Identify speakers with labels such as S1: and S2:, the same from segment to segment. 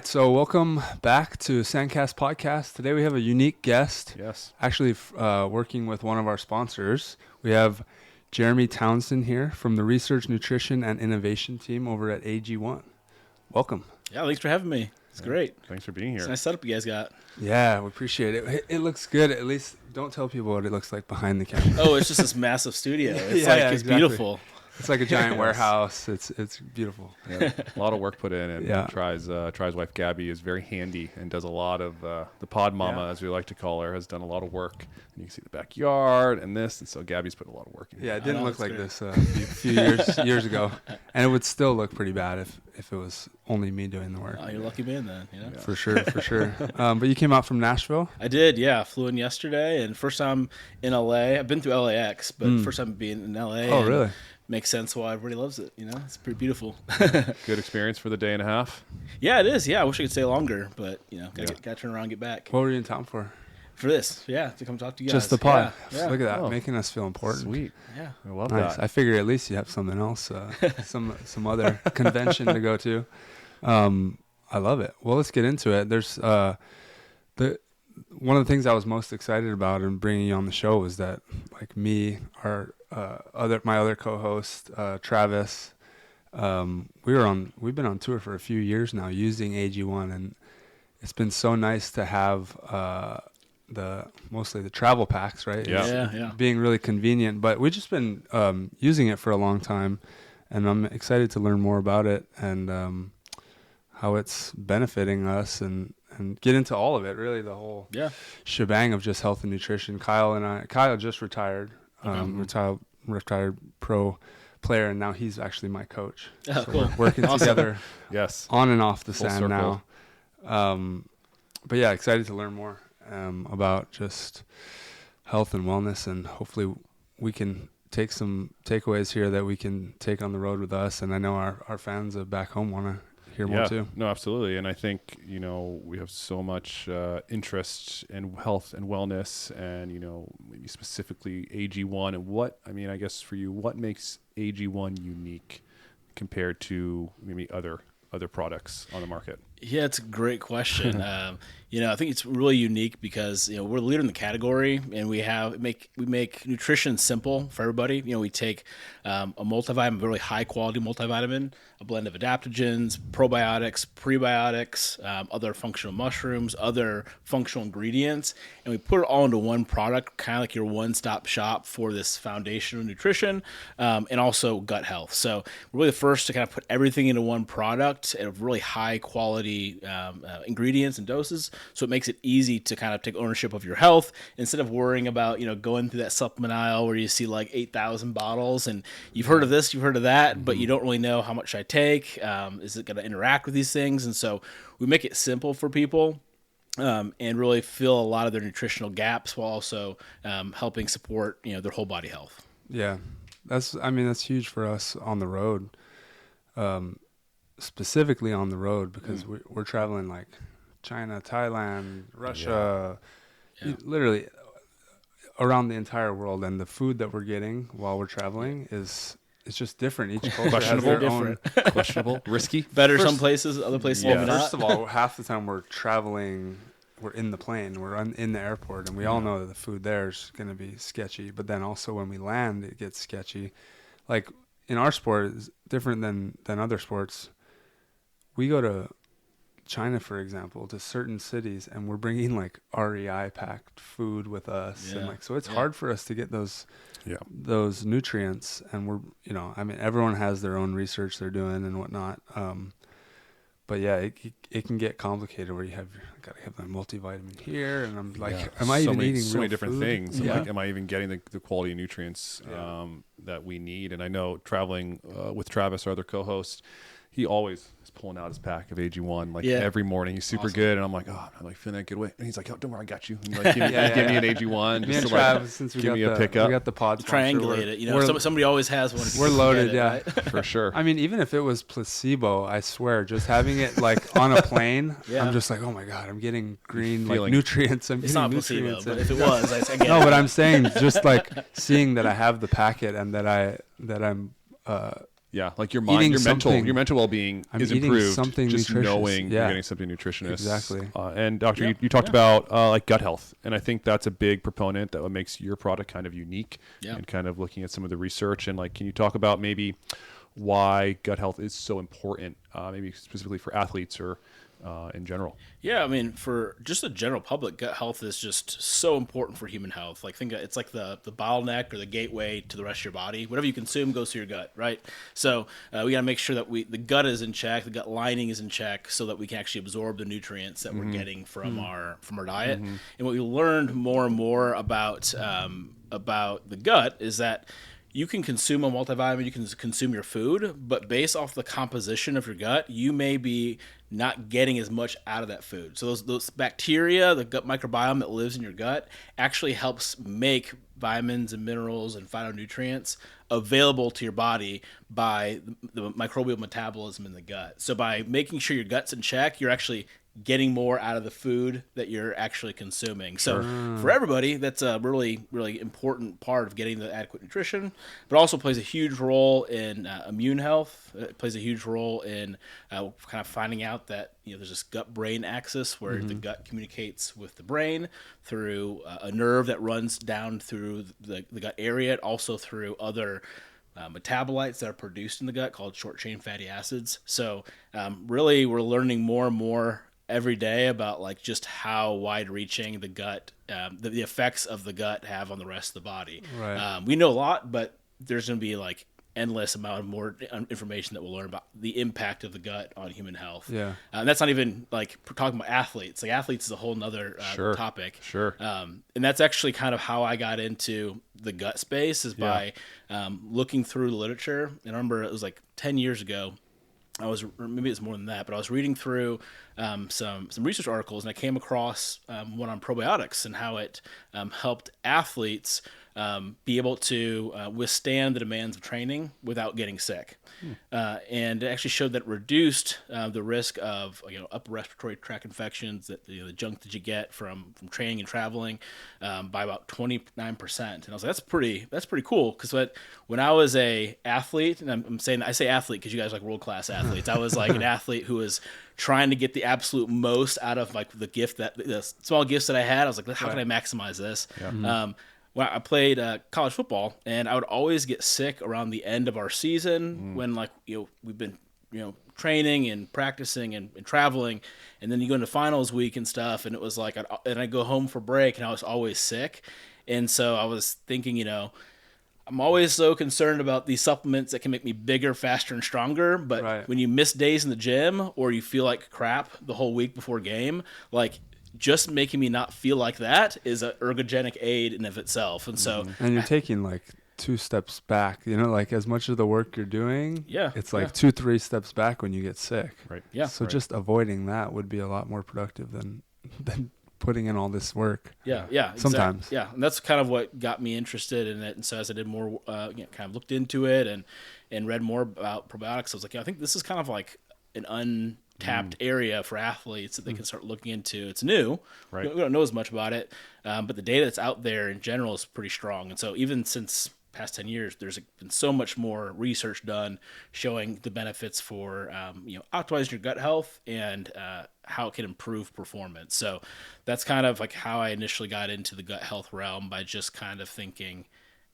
S1: right, so welcome back to SANDCAST podcast. Today we have a unique guest.
S2: Yes.
S1: Actually, working with one of our sponsors. We have Jeremy Townsend here from the Research, Nutrition, and Innovation team over at AG1. Welcome.
S3: Yeah, thanks for having me. It's great.
S2: Thanks for being here.
S3: It's a nice setup you guys got.
S1: Yeah, we appreciate it. It looks good. At least don't tell people what it looks like behind the camera.
S3: Oh, it's just this massive studio. It's
S1: Yeah,
S3: it's
S1: exactly.
S3: beautiful.
S1: It's like a giant warehouse. It's beautiful.
S2: Yeah, a lot of work put in, and
S1: Yeah.
S2: Try's wife Gabby is very handy and does a lot of the pod mama, as we like to call her, has done a lot of work. And you can see the backyard and this, and so Gabby's put a lot of work in.
S1: Yeah, it didn't look like
S3: great.
S1: this a few years ago, and it would still look pretty bad if it was only me doing the work.
S3: Oh, you're a lucky man then. You know?
S2: Yeah.
S1: For sure. But you came out from Nashville.
S3: I did, yeah. Flew in yesterday, and first time in LA. I've been through LAX, but first time being in LA.
S1: Oh,
S3: and
S1: really?
S3: Makes sense why everybody loves it. You know, it's pretty beautiful.
S2: Good experience for the day and a half.
S3: Yeah, it is. Yeah, I wish I could stay longer, but you know, gotta turn around and get back
S1: What were you in town for?
S3: for this. Yeah, to come talk to you guys.
S1: Just the pod.
S3: Yeah.
S1: Look at that,
S2: Oh.
S1: making us feel important.
S2: Sweet.
S3: Yeah.
S2: I love
S1: Nice.
S2: that.
S1: I figure at least you have something else, some other convention to go to. I love it. Well, let's get into it. There's one of the things I was most excited about in bringing you on the show was that, like me, my other co-host Travis, we've been on tour for a few years now using AG1, and it's been so nice to have mostly the travel packs, right?
S2: Yeah.
S3: Yeah.
S1: Being really convenient, but we've just been using it for a long time, and I'm excited to learn more about it and how it's benefiting us and get into all of it, really, the whole shebang of just health and nutrition. Kyle just retired, retired pro player, and now he's actually my coach.
S3: Oh,
S1: So
S3: cool.
S1: we're working
S3: Awesome.
S1: together
S2: Yes.
S1: on and off the
S2: Full
S1: sand
S2: circle.
S1: now. But yeah, excited to learn more about just health and wellness, and hopefully we can take some takeaways here that we can take on the road with us. And I know our fans back home want to hear more too.
S2: No, absolutely. And I think, we have so much interest in health and wellness and, maybe specifically AG1 and I guess for you, what makes AG1 unique compared to maybe other products on the market?
S3: Yeah, it's a great question. I think it's really unique because we're the leader in the category, and we make nutrition simple for everybody. We take a multivitamin, really high quality multivitamin, a blend of adaptogens, probiotics, prebiotics, other functional mushrooms, other functional ingredients, and we put it all into one product, kind of like your one-stop shop for this foundational nutrition and also gut health. So we're really the first to kind of put everything into one product at really high quality ingredients and doses, so it makes it easy to kind of take ownership of your health instead of worrying about going through that supplement aisle where you see like 8,000 bottles and you've heard of this, you've heard of that, but you don't really know how much I take. Is it going to interact with these things? And so we make it simple for people and really fill a lot of their nutritional gaps while also helping support their whole body health.
S1: Yeah, that's huge for us on the road. Specifically on the road, because we're traveling like China, Thailand, Russia, literally around the entire world, and the food that we're getting while we're traveling is just different. Each culture has their own.
S2: Questionable, risky.
S3: Better some places, other places maybe not.
S1: First of all, half the time we're traveling, we're in the plane, we're in the airport, and we all know that the food there is going to be sketchy. But then also when we land, it gets sketchy. Like in our sport, it's different than other sports. We go to China, for example, to certain cities, and we're bringing like REI packed food with us, and so it's hard for us to get those nutrients. And we're everyone has their own research they're doing and whatnot. But yeah, it can get complicated where you gotta have my multivitamin here, and I'm like, am I even eating
S2: so
S1: real
S2: many different
S1: food?
S2: things?
S1: Yeah.
S2: Like, am I even getting the quality nutrients that we need? And I know traveling with Travis, our other co-host, he always is pulling out his pack of AG1 every morning. He's super good, and I'm like, oh, I'm like feeling that good way. And he's like, oh, don't worry, I got you. And like, give me an AG1.
S1: Me and Travis, since we got the pod sponsor,
S3: Triangulate it. Somebody always has one.
S1: We're loaded,
S3: right?
S2: For sure.
S1: I mean, even if it was placebo, I swear, just having it like on a plane, I'm just like, oh my god, I'm getting green nutrients.
S3: It's not placebo, but if it was, I get
S1: no,
S3: it.
S1: but I'm saying just like seeing that I have the packet and that I'm
S2: Yeah, like your mind, your mental well-being is improved just knowing you're getting something nutritious.
S1: Exactly.
S2: And doctor, you talked about like gut health, and I think that's a big proponent that what makes your product kind of unique. And kind of looking at some of the research, and like, can you talk about maybe why gut health is so important, maybe specifically for athletes or in general?
S3: Yeah, I mean, for just the general public, gut health is just so important for human health. Like, think it's like the bottleneck or the gateway to the rest of your body. Whatever you consume goes to your gut, right? So we got to make sure that the gut is in check, the gut lining is in check, so that we can actually absorb the nutrients that we're getting from our diet. And what we learned more and more about the gut is that you can consume a multivitamin, you can consume your food, but based off the composition of your gut, you may be not getting as much out of that food. So those bacteria, the gut microbiome that lives in your gut, actually helps make vitamins and minerals and phytonutrients available to your body by the microbial metabolism in the gut. So by making sure your gut's in check, you're actually getting more out of the food that you're actually consuming. So for everybody, that's a really, really important part of getting the adequate nutrition, but also plays a huge role in immune health. It plays a huge role in kind of finding out that there's this gut-brain axis where the gut communicates with the brain through a nerve that runs down through the gut area, also through other metabolites that are produced in the gut called short-chain fatty acids. So really, we're learning more and more every day about like just how wide-reaching the gut, the effects of the gut have on the rest of the body.
S1: Right.
S3: We know a lot, but there's going to be like endless amount of more information that we'll learn about the impact of the gut on human health.
S1: Yeah.
S3: And that's not even like talking about athletes. Like athletes is a whole nother topic.
S2: Sure.
S3: And that's actually kind of how I got into the gut space is by looking through the literature. And I remember it was like 10 years ago. Or maybe it's more than that, but I was reading through some research articles, and I came across one on probiotics and how it helped athletes be able to withstand the demands of training without getting sick. And it actually showed that it reduced the risk of upper respiratory tract infections, that the junk that you get from training and traveling, by about 29%. And I was like, that's pretty cool, because when I was a athlete, and I say athlete because you guys are like world class athletes. I was like an athlete who was trying to get the absolute most out of like the small gifts that I had. I was like, how can I maximize this? Yeah. Well, I played college football, and I would always get sick around the end of our season when we've been training and practicing and traveling, and then you go into finals week and stuff, and it was like I'd go home for break, and I was always sick. And so I was thinking, I'm always so concerned about these supplements that can make me bigger, faster, and stronger. But when you miss days in the gym or you feel like crap the whole week before game, like just making me not feel like that is an ergogenic aid in of itself. And so,
S1: and you're taking like 2 steps back, like as much of the work you're doing, it's like 2-3 steps back when you get sick.
S2: Right.
S3: Yeah.
S1: So just avoiding that would be a lot more productive than putting in all this work.
S3: Yeah.
S1: Sometimes.
S3: Exactly. Yeah. And that's kind of what got me interested in it. And so as I did more, kind of looked into it and read more about probiotics, I was like, I think this is kind of like an untapped area for athletes that they can start looking into. It's new.
S2: Right.
S3: We don't know as much about it, but the data that's out there in general is pretty strong. And so even since past 10 years, there's been so much more research done showing the benefits for, optimizing your gut health and how it can improve performance. So that's kind of like how I initially got into the gut health realm, by just kind of thinking,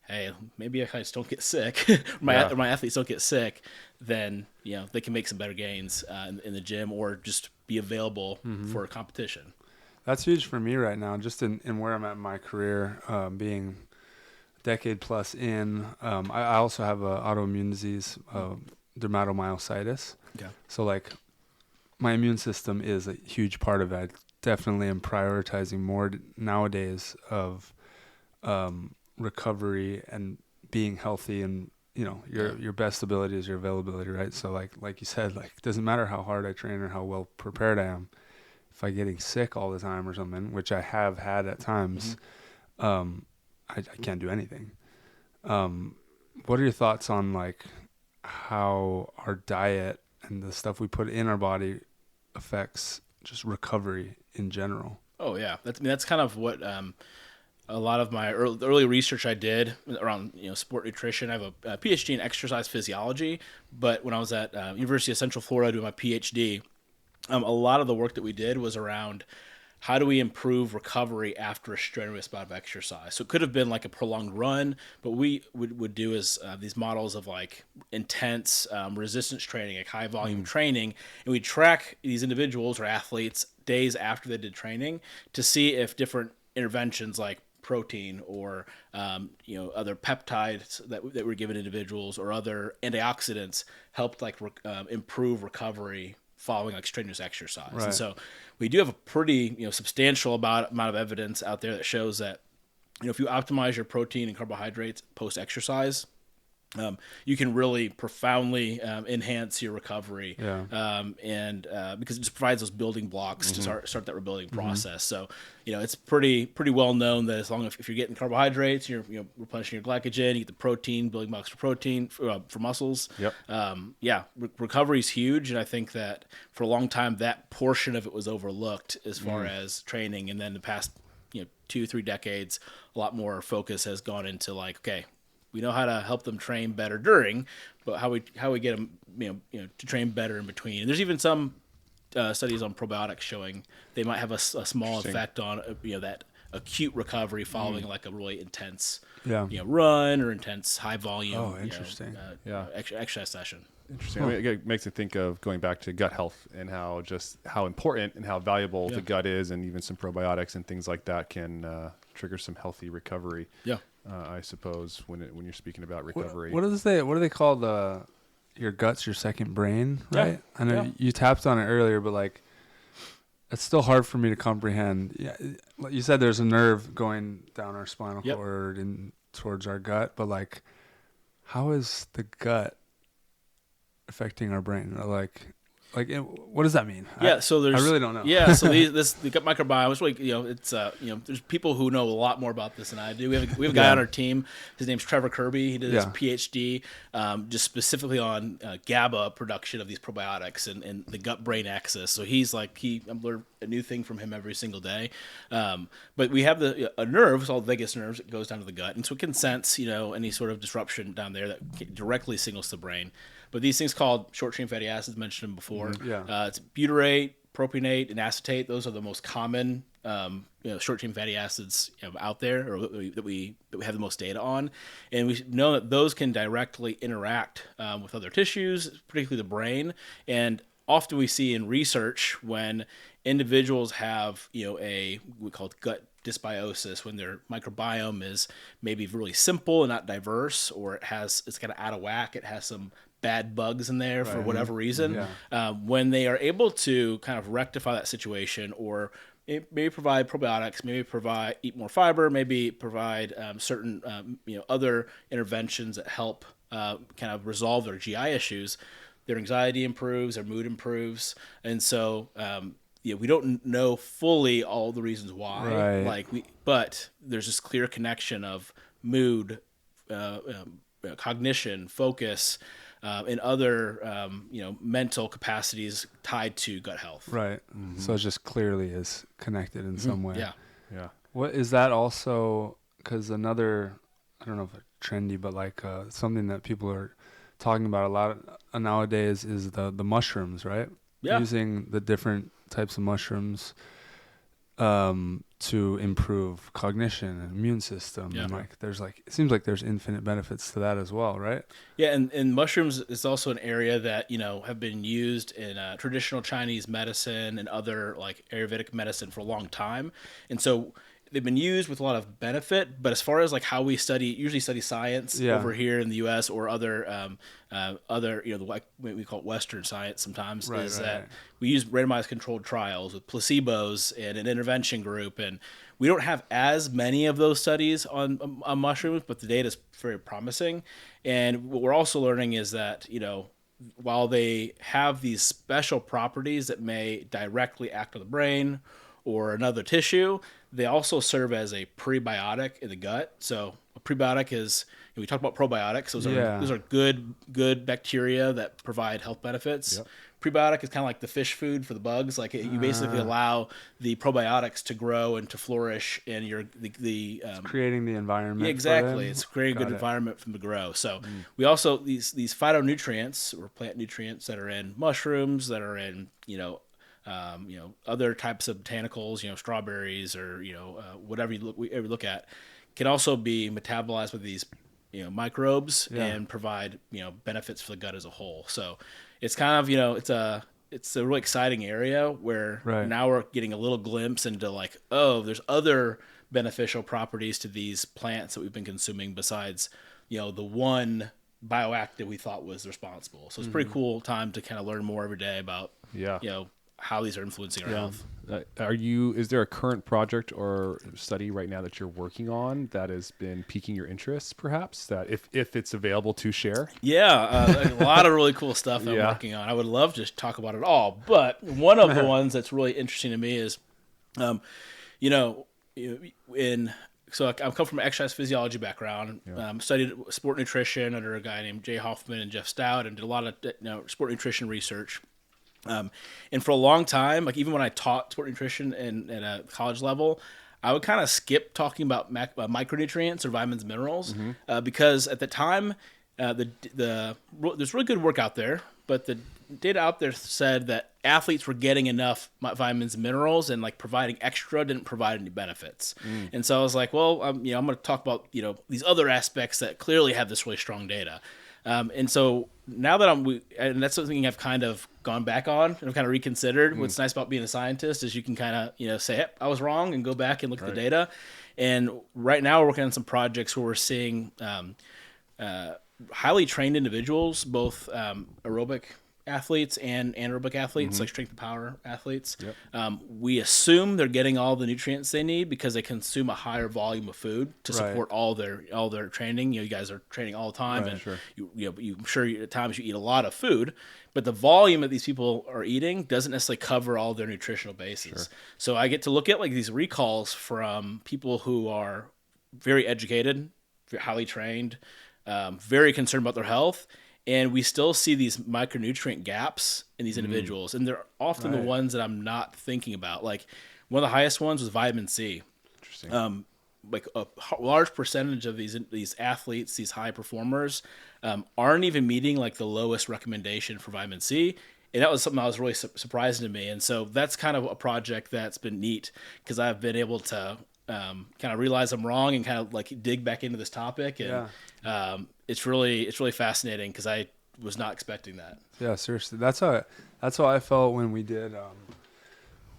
S3: hey, maybe if I just don't get sick, my athletes don't get sick, then they can make some better gains in the gym or just be available for a competition.
S1: That's huge for me right now, just in where I'm at in my career, being a decade plus in. I also have an autoimmune disease, dermatomyositis.
S3: Okay.
S1: So like my immune system is a huge part of it. I definitely am prioritizing more nowadays of recovery and being healthy, and your best ability is your availability, right? So like you said, like it doesn't matter how hard I train or how well prepared I am, if I'm getting sick all the time or something, which I have had at times, I can't do anything. What are your thoughts on like how our diet and the stuff we put in our body affects just recovery in general?
S3: Oh yeah, that's kind of what a lot of my early research I did around sport nutrition. I have a PhD in exercise physiology, but when I was at University of Central Florida doing my PhD, a lot of the work that we did was around how do we improve recovery after a strenuous bout of exercise. So it could have been like a prolonged run, but we would do is these models of like intense resistance training, like high volume training, and we track these individuals or athletes days after they did training to see if different interventions like protein or other peptides that were given individuals or other antioxidants helped like improve recovery following like strenuous exercise.
S1: Right.
S3: And so we do have a pretty substantial amount of evidence out there that shows that if you optimize your protein and carbohydrates post exercise, you can really profoundly enhance your recovery, and because it just provides those building blocks to start that rebuilding process. So, it's pretty well known that as long as if you're getting carbohydrates, you're replenishing your glycogen, you get the protein, building blocks for protein for muscles.
S2: Yep.
S3: Recovery is huge, and I think that for a long time that portion of it was overlooked as far as training, and then the past 2-3 decades, a lot more focus has gone into like, okay, we know how to help them train better during, but how we get them, to train better in between. And there's even some studies on probiotics showing they might have a small effect on that acute recovery following like a really intense run or intense high volume.
S1: Oh, interesting.
S3: Exercise session.
S2: Interesting. I mean, it makes me think of going back to gut health and how important and how valuable the gut is, and even some probiotics and things like that can trigger some healthy recovery.
S3: Yeah.
S2: I suppose when you're speaking about recovery.
S1: What do they call your gut's your second brain, right?
S3: Yeah.
S1: I know you tapped on it earlier, but like it's still hard for me to comprehend. Yeah, you said there's a nerve going down our spinal cord and towards our gut, but like how is the gut affecting our brain? Or what does that mean?
S3: So I
S1: really don't know.
S3: So the gut microbiome is really it's there's people who know a lot more about this than I do. We have a guy on our team. His name's Trevor Kirby. He did his PhD just specifically on GABA production of these probiotics and the gut brain axis. So I learn a new thing from him every single day. But we have a nerve, it's called vagus nerves, that goes down to the gut, and so it can sense any sort of disruption down there that directly signals to the brain. But these things called short-chain fatty acids, mentioned them before. It's butyrate, propionate, and acetate. Those are the most common short-chain fatty acids out there, or that we have the most data on. And we know that those can directly interact with other tissues, particularly the brain. And often we see in research when individuals have we call it gut dysbiosis, when their microbiome is maybe really simple and not diverse, or it's kind of out of whack, it has some bad bugs in there for whatever reason. When they are able to kind of rectify that situation, or maybe provide probiotics, maybe eat more fiber, maybe provide certain other interventions that help kind of resolve their GI issues, their anxiety improves, their mood improves, and so we don't know fully all the reasons why. But there's this clear connection of mood, cognition, focus, and other mental capacities tied to gut health.
S1: Right. So it just clearly is connected in some way.
S2: Yeah.
S1: What is that also? Because another, I don't know if it's trendy, but like something that people are talking about a lot nowadays is the mushrooms, right?
S3: Yeah.
S1: Using the different types of mushrooms to improve cognition and immune system.
S3: Yeah.
S1: And it seems like there's infinite benefits to that as well, right?
S3: Yeah, and mushrooms is also an area that have been used in traditional Chinese medicine and other like Ayurvedic medicine for a long time, and so they've been used with a lot of benefit. But as far as like how we usually study science over here in the U.S. or other we call it Western science sometimes, that we use randomized controlled trials with placebos and an intervention group, and we don't have as many of those studies on mushrooms, but the data is very promising. And what we're also learning is that while they have these special properties that may directly act on the brain or another tissue, they also serve as a prebiotic in the gut. So a prebiotic is, we talk about probiotics. Those are good bacteria that provide health benefits.
S2: Yep.
S3: prebiotic is kind of like the fish food for the bugs. Like you basically allow the probiotics to grow and to flourish in
S1: it's creating the environment.
S3: Yeah, exactly. It's creating a good environment for them to grow. So we also these phytonutrients or plant nutrients that are in mushrooms, that are in other types of botanicals, strawberries or whatever you look at, can also be metabolized with these microbes and provide benefits for the gut as a whole. So it's kind of it's a really exciting area where now we're getting a little glimpse into like, oh, there's other beneficial properties to these plants that we've been consuming besides the one bioactive we thought was responsible. So it's a pretty cool time to kind of learn more every day about how these are influencing our health.
S2: Is there a current project or study right now that you're working on that has been piquing your interest, perhaps, that if it's available to share?
S3: Yeah, a lot of really cool stuff that I'm working on. I would love to talk about it all, but one of the ones that's really interesting to me is, so I come from an exercise physiology background. Studied sport nutrition under a guy named Jay Hoffman and Jeff Stout, and did a lot of sport nutrition research. And for a long time, like even when I taught sport nutrition at a college level, I would kind of skip talking about micronutrients or vitamins and minerals because at the time, there's really good work out there, but the data out there said that athletes were getting enough vitamins and minerals, and like providing extra didn't provide any benefits. And so I was like, well, I'm going to talk about these other aspects that clearly have this really strong data. And so now that and that's something I've kind of gone back on and I've kind of reconsidered. What's nice about being a scientist is you can kind of, say, hey, I was wrong, and go back and look at the data. And right now we're working on some projects where we're seeing highly trained individuals, both aerobic athletes and anaerobic athletes, like strength and power athletes. We assume they're getting all the nutrients they need because they consume a higher volume of food to support all their training. You guys are training all the time, and I'm sure at times you eat a lot of food, but the volume that these people are eating doesn't necessarily cover all their nutritional bases. So I get to look at like these recalls from people who are very educated, highly trained, very concerned about their health. And we still see these micronutrient gaps in these individuals. And they're often the ones that I'm not thinking about. Like one of the highest ones was vitamin C. Interesting. Like a large percentage of these athletes, these high performers, aren't even meeting like the lowest recommendation for vitamin C. And that was something that was really surprising to me. And so that's kind of a project that's been neat because I've been able to kind of realize I'm wrong and kind of like dig back into this topic. And it's really fascinating because I was not expecting that. Yeah,
S1: seriously. That's how I felt when we did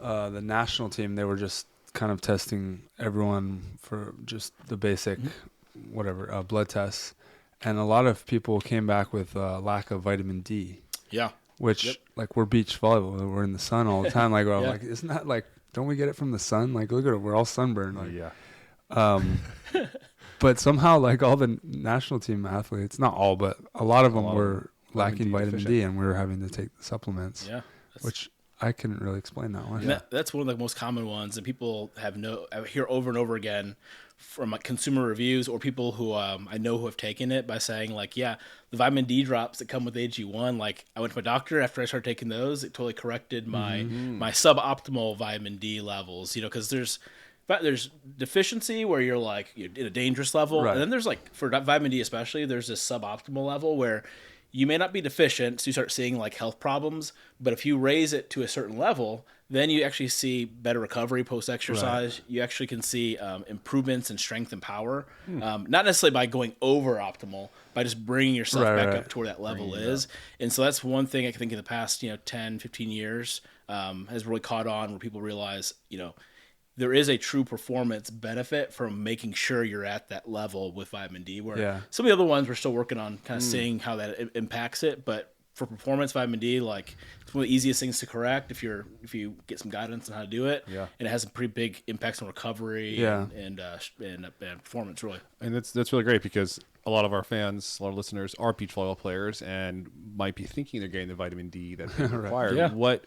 S1: the national team. They were just kind of testing everyone for just the basic blood tests. And a lot of people came back with lack of vitamin D. Yeah. Which like we're beach volleyball, we're in the sun all the time. Like, well, like isn't that like, don't we get it from the sun? Like, look at it, we're all sunburned. Like, but somehow, like all the national team athletes, not all, but a lot of them were lacking vitamin D, and we were having to take the supplements. Yeah, which I couldn't really explain that one.
S3: That's one of the most common ones, and people I hear over and over again from like consumer reviews or people who I know who have taken it by saying like, yeah, the vitamin D drops that come with AG1, like I went to my doctor after I started taking those, it totally corrected my suboptimal vitamin D levels, because there's deficiency where you're like you're in a dangerous level, and then there's like for vitamin D especially, there's this suboptimal level where you may not be deficient, so you start seeing like health problems, but if you raise it to a certain level, then you actually see better recovery post-exercise. You actually can see improvements in strength and power, not necessarily by going over optimal, by just bringing yourself back up to where that level is. And so that's one thing I think in the past 10, 15 years has really caught on, where people realize, there is a true performance benefit from making sure you're at that level with vitamin D, where some of the other ones we're still working on kind of seeing how that impacts it. But for performance, vitamin D, like it's one of the easiest things to correct if you get some guidance on how to do it. Yeah. And it has some pretty big impacts on recovery and performance, really.
S2: And that's really great because a lot of our fans, a lot of listeners are beach volleyball players and might be thinking they're getting the vitamin D that they require. What,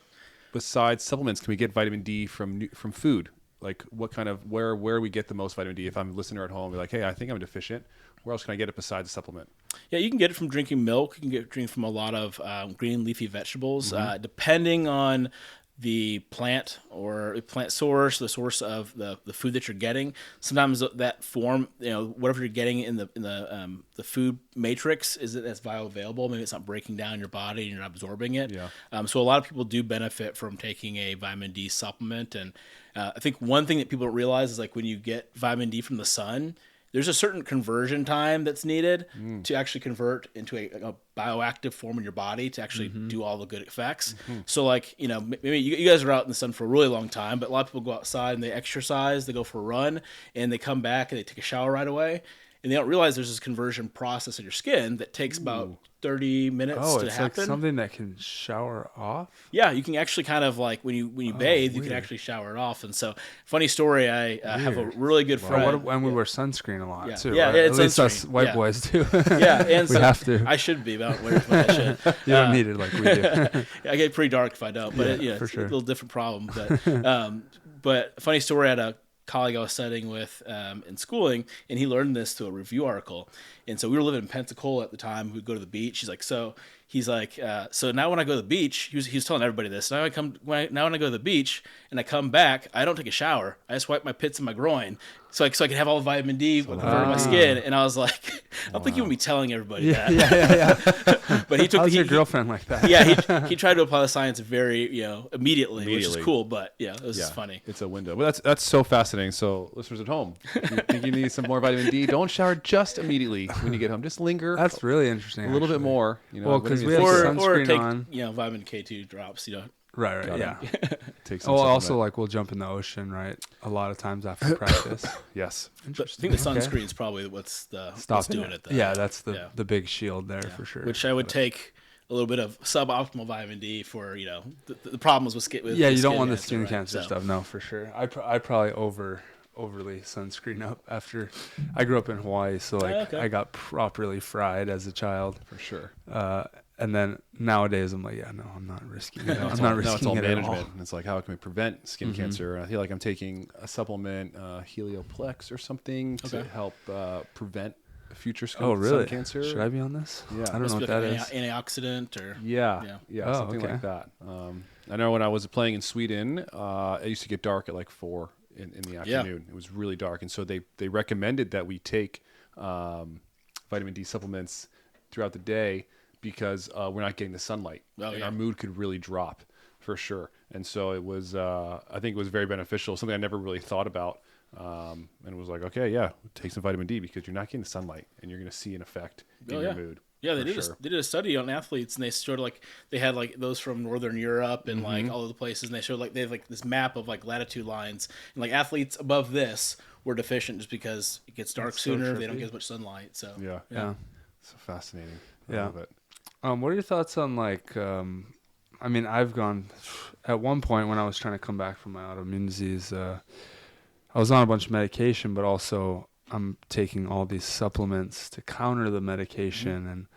S2: besides supplements, can we get vitamin D from food? Like what kind of, where we get the most vitamin D? If I'm a listener at home, be like, hey, I think I'm deficient. Where else can I get it besides a supplement?
S3: Yeah, you can get it from drinking milk. You can get it drink from a lot of green leafy vegetables, depending on the plant or plant source, the source of the food that you're getting. Sometimes that form, whatever you're getting in the food matrix isn't as bioavailable. Maybe it's not breaking down your body and you're not absorbing it.
S2: Yeah.
S3: So a lot of people do benefit from taking a vitamin D supplement. And I think one thing that people don't realize is like when you get vitamin D from the sun, there's a certain conversion time that's needed to actually convert into a bioactive form in your body to actually do all the good effects. So like, maybe you guys are out in the sun for a really long time, but a lot of people go outside and they exercise, they go for a run, and they come back and they take a shower right away. And they don't realize there's this conversion process in your skin that takes about 30 minutes to happen.
S1: Like something that can shower off?
S3: Yeah, you can actually kind of like when you bathe, you can actually shower it off. And so, funny story, I have a really good friend.
S1: And we wear sunscreen a lot too.
S3: Yeah,
S1: right?
S3: it's
S1: at least
S3: sunscreen.
S1: us white boys do.
S3: Yeah, and
S1: we have to.
S3: I should be, but I don't wear it when I should.
S1: You don't need it like we do.
S3: I get pretty dark if I don't, but
S1: for
S3: it's
S1: sure.
S3: a little different problem. But funny story, I had a colleague I was studying with in schooling, and he learned this through a review article. And so we were living in Pensacola at the time. We'd go to the beach. He's like, so now when I go to the beach, he was telling everybody this. Now when I go to the beach and I come back, I don't take a shower. I just wipe my pits and my groin, so I can have all the vitamin D convert my skin. And I was like, I don't think you would be telling everybody that.
S1: Yeah.
S3: But he took.
S1: How's your girlfriend like that?
S3: Yeah, he tried to apply the science very immediately, which is cool. But it was just funny.
S2: It's a window. But that's so fascinating. So listeners at home, if you think you need some more vitamin D, don't shower just immediately when you get home. Just linger.
S1: That's really interesting.
S2: A little bit more.
S1: Well, because we have
S3: or
S1: sunscreen
S3: take
S1: on.
S3: vitamin K2 drops.
S1: Right. Yeah.
S2: Take some
S1: also like we'll jump in the ocean, right? A lot of times after practice.
S2: Yes.
S3: But I think the sunscreen is probably what's doing it. Though.
S1: Yeah, that's the big shield there for sure.
S3: Which I would take a little bit of suboptimal vitamin D for the problems with skin.
S1: You don't want the skin cancer stuff. No, for sure. I probably overly sunscreen up after I grew up in Hawaii, so I got properly fried as a child
S2: for sure.
S1: And then nowadays I'm like, I'm not risking it. I'm not risking
S2: it's all
S1: it
S2: management.
S1: at all.
S2: It's like, how can we prevent skin cancer? And I feel like I'm taking a supplement, Helioplex or something, to help prevent future skin cancer.
S1: Should I be on this?
S2: Yeah,
S1: I don't know what that is.
S3: Antioxidant or
S2: something like that. I know when I was playing in Sweden, it used to get dark at like 4 in the afternoon. It was really dark, and so they recommended that we take vitamin D supplements throughout the day because we're not getting the sunlight, and our mood could really drop for sure. And so it was, I think it was very beneficial. Something I never really thought about, and it was like, okay, take some vitamin D because you're not getting the sunlight, and you're going to see an effect in your mood.
S3: Yeah, they did a study on athletes, and they showed they had those from Northern Europe and all over the places, and they showed they have this map of latitude lines, and athletes above this were deficient just because it gets dark sooner, they don't get as much sunlight. So
S2: yeah, so fascinating. I love it.
S1: What are your thoughts on I've gone at one point when I was trying to come back from my autoimmune disease, I was on a bunch of medication, but also I'm taking all these supplements to counter the medication. And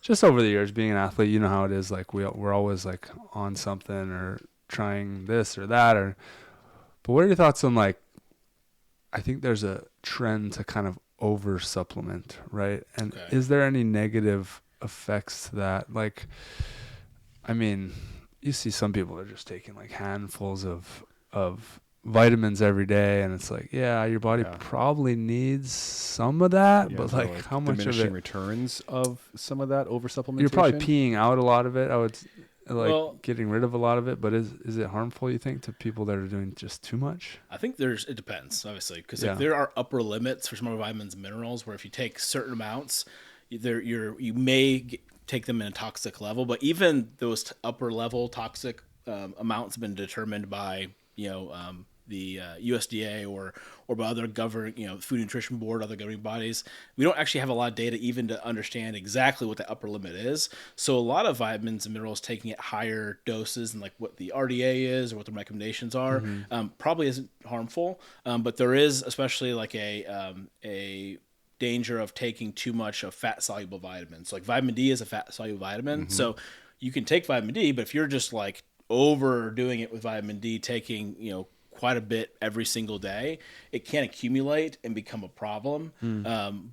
S1: just over the years, being an athlete, you know how it is. We're always on something or trying this or that. But what are your thoughts on I think there's a trend to kind of over supplement, right? And is there any negative effects to that? You see some people are just taking handfuls of vitamins every day, and it's your body probably needs some of that, but how much of
S2: diminishing
S1: it?
S2: Returns of some of that over supplementation.
S1: You're probably peeing out a lot of it. I would getting rid of a lot of it, but is it harmful, you think, to people that are doing just too much?
S3: I think it depends, obviously, because there are upper limits for some of our vitamins and minerals where if you take certain amounts, you may take them in a toxic level, but even those upper level toxic amounts have been determined by the USDA or by other Food Nutrition Board, other governing bodies. We don't actually have a lot of data even to understand exactly what the upper limit is. So a lot of vitamins and minerals taking at higher doses and what the RDA is or what the recommendations are probably isn't harmful. But there is especially a danger of taking too much of fat soluble vitamins. So vitamin D is a fat soluble vitamin. So you can take vitamin D, but if you're just overdoing it with vitamin D, taking quite a bit every single day, it can accumulate and become a problem.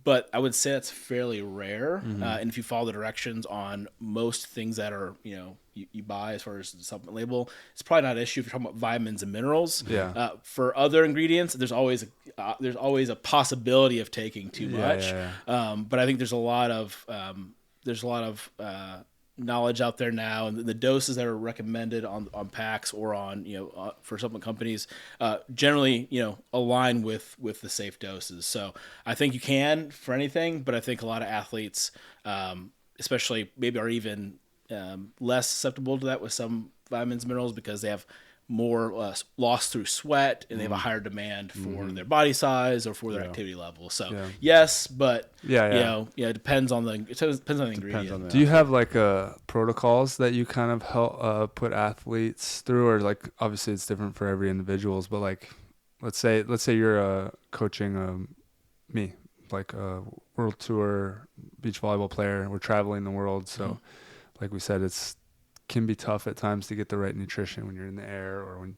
S3: But I would say that's fairly rare. And if you follow the directions on most things that are, you buy as far as the supplement label, it's probably not an issue if you're talking about vitamins and minerals.
S1: Yeah.
S3: For other ingredients, there's always a possibility of taking too much. But I think there's a lot of knowledge out there now, and the doses that are recommended on packs or on for supplement companies generally align with the safe doses. So I think you can for anything, but I think a lot of athletes, especially maybe, are even less susceptible to that with some vitamins and minerals because they have more loss through sweat, and they have a higher demand for their body size or for their activity level. So yes, but it depends on the ingredient.
S1: Do you have like protocols that you kind of help put athletes through, or like obviously it's different for every individuals, but like let's say you're coaching me, like a world tour beach volleyball player. We're traveling the world, so like we said, can be tough at times to get the right nutrition when you're in the air or when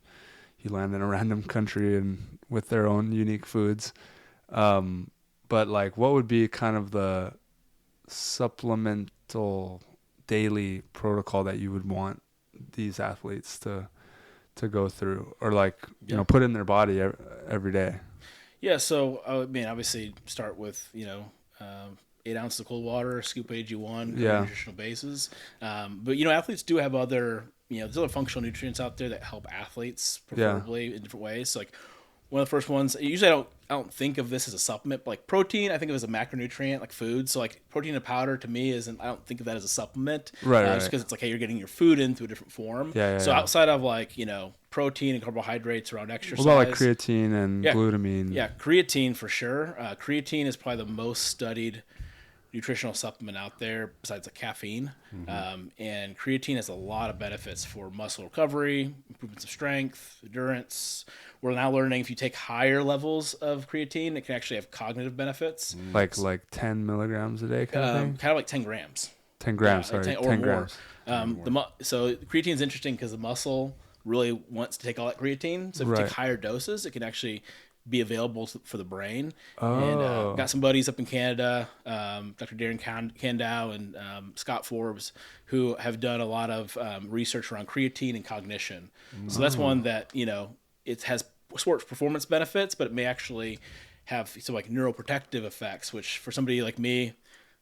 S1: you land in a random country and with their own unique foods. But like, what would be kind of the supplemental daily protocol that you would want these athletes to go through, or like, put in their body every day? Yeah.
S3: So I mean, obviously start with, 8 ounces of cold water, scoop AG1, nutritional bases. But athletes do have other, there's other functional nutrients out there that help athletes preferably in different ways. So like one of the first ones, usually I don't think of this as a supplement, but like protein, I think of it as a macronutrient, like food. So like protein in powder to me I don't think of that as a supplement. Just because it's like, hey, you're getting your food in through a different form. Outside of like, protein and carbohydrates around exercise.
S1: What about like creatine and glutamine?
S3: Yeah, creatine for sure. Creatine is probably the most studied nutritional supplement out there besides the caffeine. And creatine has a lot of benefits for muscle recovery, improvements of strength, endurance. We're now learning if you take higher levels of creatine, it can actually have cognitive benefits.
S1: Like 10 milligrams a day kind of thing?
S3: Kind of like 10 grams.
S1: 10 grams, sorry. 10 grams.
S3: So creatine is interesting because the muscle really wants to take all that creatine. So if you take higher doses, it can actually be available for the brain. And got some buddies up in Canada, Dr. Darren Candow and Scott Forbes, who have done a lot of research around creatine and cognition. So that's one that, it has sports performance benefits, but it may actually have some like neuroprotective effects, which for somebody like me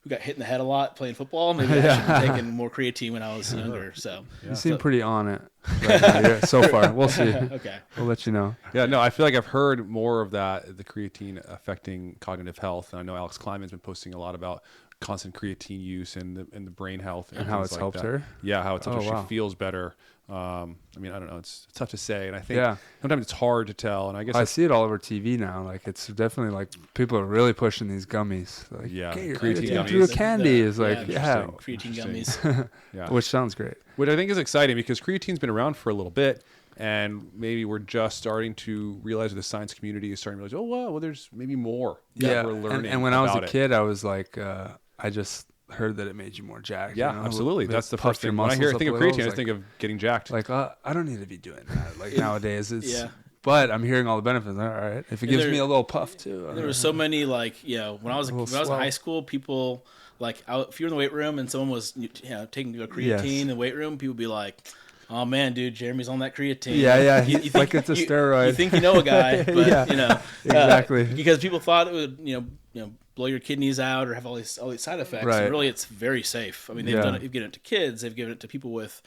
S3: who got hit in the head a lot playing football, maybe I should have taken more creatine when I was younger. So
S1: you seem pretty on it right now, so far. We'll see.
S3: Okay.
S1: We'll let you know.
S2: Yeah, no, I feel like I've heard more of that, the creatine affecting cognitive health. And I know Alex Kleinman's been posting a lot about constant creatine use and the brain health
S1: and how it's helped her.
S2: Yeah, how it's helped her. She feels better. I mean, I don't know. It's tough to say, and I think sometimes it's hard to tell. And I guess
S1: I see it all over TV now. Like it's definitely like people are really pushing these gummies. Like,
S2: creatine gummies
S1: through a candy is like
S3: creatine gummies.
S1: Which sounds great.
S2: Which I think is exciting because creatine's been around for a little bit, and maybe we're just starting to realize, the science community is starting to realize, oh wow, well there's maybe more that we're learning.
S1: And when I was a kid, I was like, I just heard that it made you more jacked.
S2: Yeah, absolutely. That's the first thing. When I think of creatine, I just think of getting jacked.
S1: Like, I don't need to be doing that. Like nowadays, it's. But I'm hearing all the benefits. All right, if it gives me a little puff too.
S3: There were so many when I was in high school, people like if you were in the weight room and someone was taking a creatine in the weight room, people would be like, oh man, dude, Jeremy's on that creatine.
S1: You think, like it's a steroid.
S3: You think you know a guy, but
S1: exactly
S3: because people thought it would blow your kidneys out or have all these side effects.
S1: Right.
S3: And really, it's very safe. I mean, they've done it. They've given it to kids. They've given it to people with,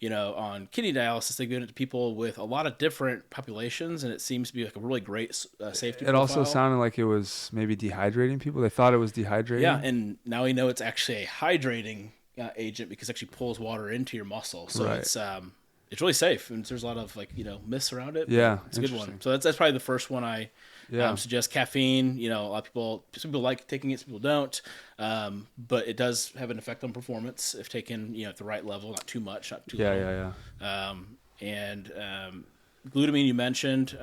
S3: on kidney dialysis. They've given it to people with a lot of different populations, and it seems to be like a really great safety.
S1: It also sounded like it was maybe dehydrating people. They thought it was dehydrating.
S3: Yeah, and now we know it's actually a hydrating agent because it actually pulls water into your muscle. So it's really safe, and there's a lot of myths around it.
S1: Yeah,
S3: it's a good one. So that's probably the first one I suggest. Caffeine. A lot of people, some people like taking it, some people don't. But it does have an effect on performance if taken at the right level, not too much, not too low. And glutamine you mentioned.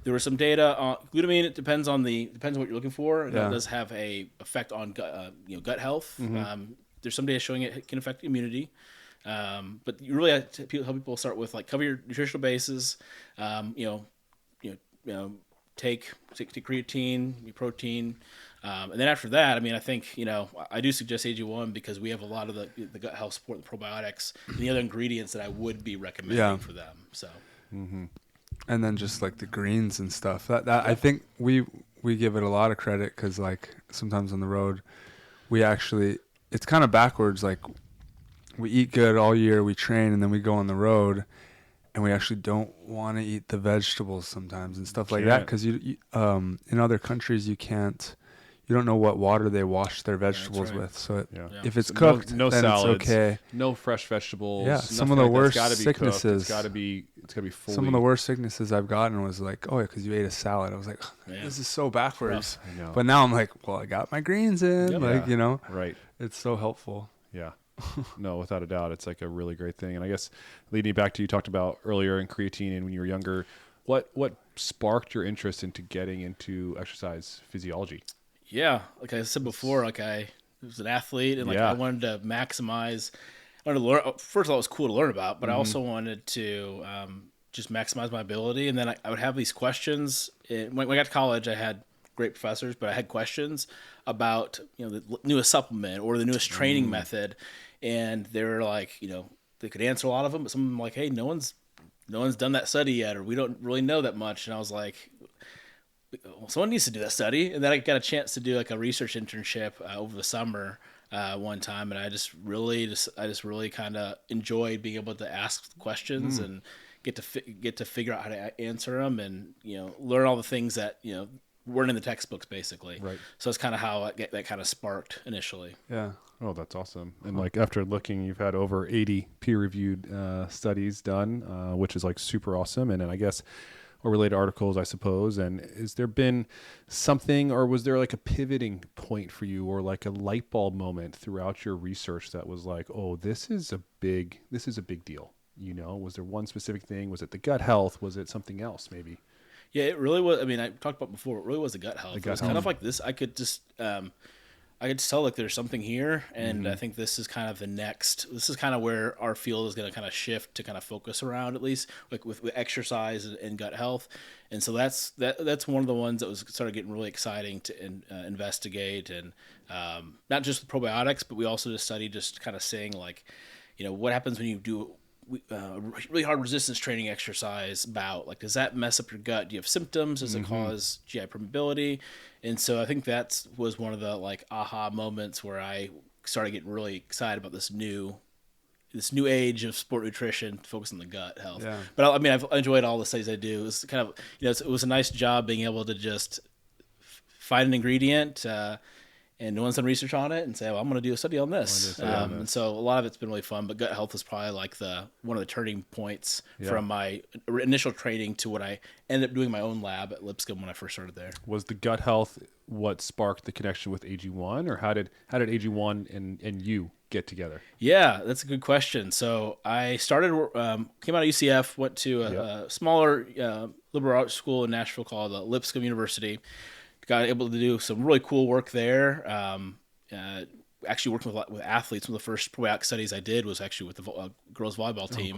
S3: There was some data on glutamine. It depends on what you're looking for. And it does have a effect on gut health. There's some data showing it can affect immunity. But you really have to help people start with cover your nutritional bases. take creatine, protein. And then after that, I mean, I think, I do suggest AG1 because we have a lot of the gut health support, the probiotics, and the other ingredients that I would be recommending for them. So,
S1: and then just like the greens and stuff. That I think we give it a lot of credit because like sometimes on the road, it's kind of backwards. Like we eat good all year, we train, and then we go on the road, and we actually don't want to eat the vegetables sometimes and stuff like that because you in other countries you don't know what water they wash their vegetables with. So if it's cooked,
S2: no
S1: then
S2: salads,
S1: it's okay.
S2: No fresh vegetables.
S1: Yeah, some of the worst sicknesses.
S2: It's got to be fully.
S1: Some of the worst sicknesses I've gotten was like, oh, because you ate a salad. I was like, this is so backwards.
S2: I know.
S1: But now I'm like, well, I got my greens in.
S2: Right.
S1: It's so helpful.
S2: Yeah. No, without a doubt, it's like a really great thing. And I guess leading back to you talked about earlier in creatine and when you were younger, what sparked your interest into getting into exercise physiology?
S3: Yeah, like I said before, like I was an athlete and I wanted to maximize. I wanted to learn. First of all, it was cool to learn about, but I also wanted to just maximize my ability. And then I would have these questions. When I got to college, I had great professors, but I had questions about the newest supplement or the newest training method, and they were like, they could answer a lot of them, but some of them like, hey, no one's done that study yet, or we don't really know that much. And I was like, well, someone needs to do that study. And then I got a chance to do like a research internship over the summer one time, and I just really kind of enjoyed being able to ask questions and get to figure out how to answer them, and learn all the things that weren't in the textbooks basically. Right. So that's kind of how that kind of sparked initially.
S1: Yeah.
S2: Oh, that's awesome. And like after looking, you've had over 80 peer-reviewed studies done, which is like super awesome. And then I guess or related articles, I suppose. And has there been something, or was there like a pivoting point for you, or like a light bulb moment throughout your research that was like, oh, this is a big deal? Was there one specific thing? Was it the gut health? Was it something else maybe?
S3: Yeah, it really was. I mean, I talked about before, it really was the gut health. It was kind of like this. I could just tell like there's something here, and I think this is kind of this is kind of where our field is going to kind of shift to kind of focus around, at least like with exercise and gut health. And so that's one of the ones that was started getting really exciting to investigate, and not just the probiotics, but we also just studied just kind of saying like, what happens when you do really hard resistance training exercise bout. Like, does that mess up your gut? Do you have symptoms? Does it cause GI permeability? And so I think that was one of the like aha moments where I started getting really excited about this new age of sport nutrition focused on the gut health. Yeah. But I mean, I've enjoyed all the studies I do. It's kind of, it was a nice job being able to just find an ingredient, and no one's done research on it, and say, well, I'm going to do a study on this. And so a lot of it's been really fun, but gut health is probably like one of the turning points from my initial training to what I ended up doing my own lab at Lipscomb when I first started there.
S2: Was the gut health what sparked the connection with AG1, or how did AG1 and you get together?
S3: Yeah, that's a good question. So I started, came out of UCF, went to a smaller liberal arts school in Nashville called Lipscomb University. Got able to do some really cool work there. Actually working with athletes. One of the first probiotic studies I did was actually with the girls volleyball team,